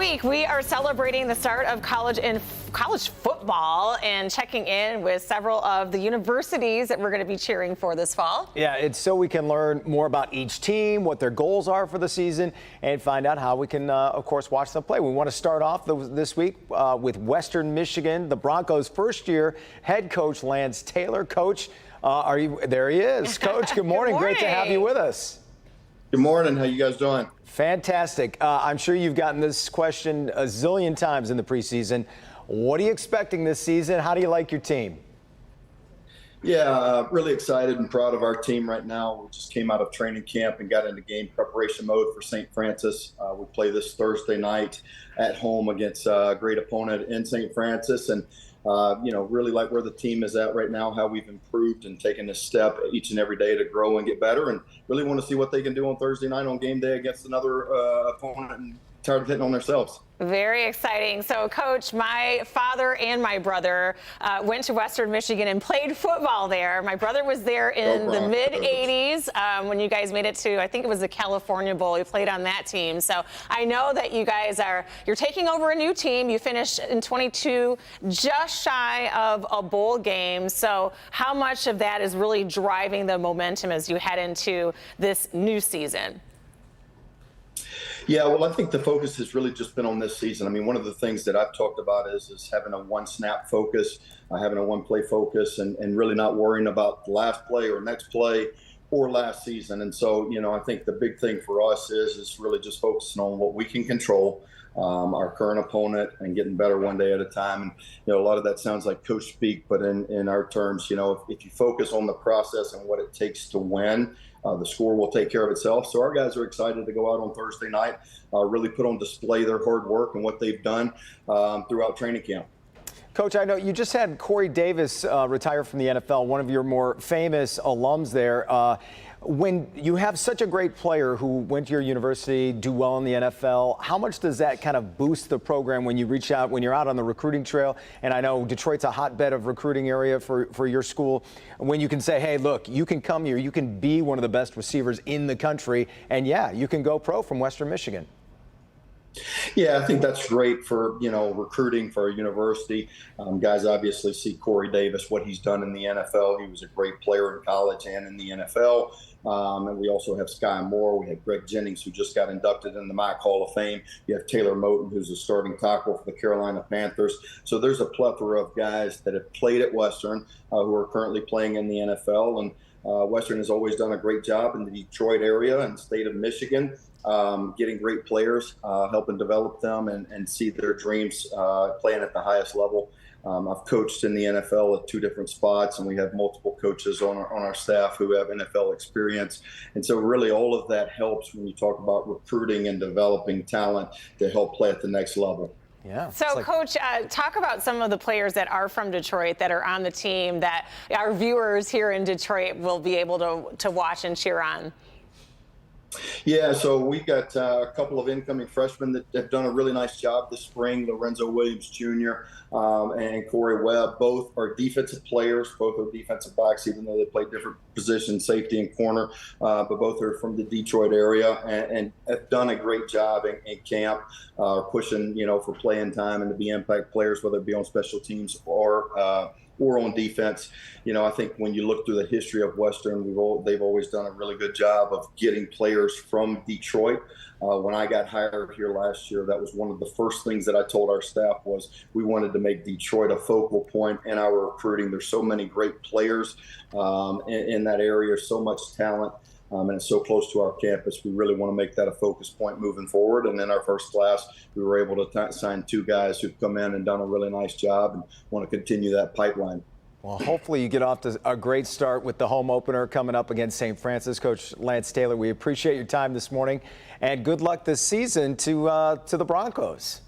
week, we are celebrating the start of college football and checking in with several of the universities that we're going to be cheering for this fall. Yeah, it's so we can learn more about each team, what their goals are for the season, and find out how we can, of course, watch them play. We want to start off this week with Western Michigan, the Broncos' first-year head coach, Lance Taylor. Coach, there he is. Coach, good morning. Good morning. Great to have you with us. Good morning. How you guys doing? Fantastic. I'm sure you've gotten this question a zillion times in the preseason. What are you expecting this season? How do you like your team? Yeah, really excited and proud of our team right now. We just came out of training camp and got into game preparation mode for St. Francis. We play this Thursday night at home against a great opponent in St. Francis. And really like where the team is at right now, how we've improved and taken a step each and every day to grow and get better, and really want to see what they can do on Thursday night on game day against another opponent and tired of hitting on themselves. Very exciting. So, Coach, my father and my brother went to Western Michigan and played football there. My brother was there in the mid-'80s when you guys made it to, I think it was the California Bowl. He played on that team. So I know that you guys you're taking over a new team. You finished in 22, just shy of a bowl game. So how much of that is really driving the momentum as you head into this new season? Yeah, well, I think the focus has really just been on this season. I mean, one of the things that I've talked about is having a one-snap focus, having a one-play focus, and really not worrying about the last play or next play or last season. And so, I think the big thing for us is really just focusing on what we can control, our current opponent, and getting better one day at a time. And, a lot of that sounds like coach speak, but in our terms, if you focus on the process and what it takes to win, the score will take care of itself. So our guys are excited to go out on Thursday night, really put on display their hard work and what they've done throughout training camp. Coach, I know you just had Corey Davis retire from the NFL, one of your more famous alums there. When you have such a great player who went to your university, do well in the NFL, how much does that kind of boost the program when you reach out, when you're out on the recruiting trail? And I know Detroit's a hotbed of recruiting area for your school. When you can say, hey, look, you can come here, you can be one of the best receivers in the country, and yeah, you can go pro from Western Michigan. Yeah, I think that's great for, recruiting for a university. Guys obviously see Corey Davis, what he's done in the NFL. He was a great player in college and in the NFL. And we also have Sky Moore. We have Greg Jennings, who just got inducted in the MAC Hall of Fame. You have Taylor Moton, who's a starting tackle for the Carolina Panthers. So there's a plethora of guys that have played at Western who are currently playing in the NFL. And Western has always done a great job in the Detroit area and state of Michigan, getting great players, helping develop them and see their dreams playing at the highest level. I've coached in the NFL at 2 different spots, and we have multiple coaches on our staff who have NFL experience. And so really all of that helps when you talk about recruiting and developing talent to help play at the next level. Yeah. So, Coach, talk about some of the players that are from Detroit that are on the team that our viewers here in Detroit will be able to watch and cheer on. Yeah, so we got a couple of incoming freshmen that have done a really nice job this spring. Lorenzo Williams Jr. And Corey Webb, both are defensive players. Both are defensive backs, even though they play different positions, safety and corner. But both are from the Detroit area and have done a great job in camp, pushing, for playing time and to be impact players, whether it be on special teams or on defense. I think when you look through the history of Western, they've always done a really good job of getting players from Detroit. When I got hired here last year, that was one of the first things that I told our staff was we wanted to make Detroit a focal point in our recruiting. There's so many great players in that area, so much talent. And it's so close to our campus. We really want to make that a focus point moving forward. And in our first class, we were able to sign 2 guys who've come in and done a really nice job and want to continue that pipeline. Well, hopefully you get off to a great start with the home opener coming up against St. Francis. Coach Lance Taylor, we appreciate your time this morning, and good luck this season to the Broncos.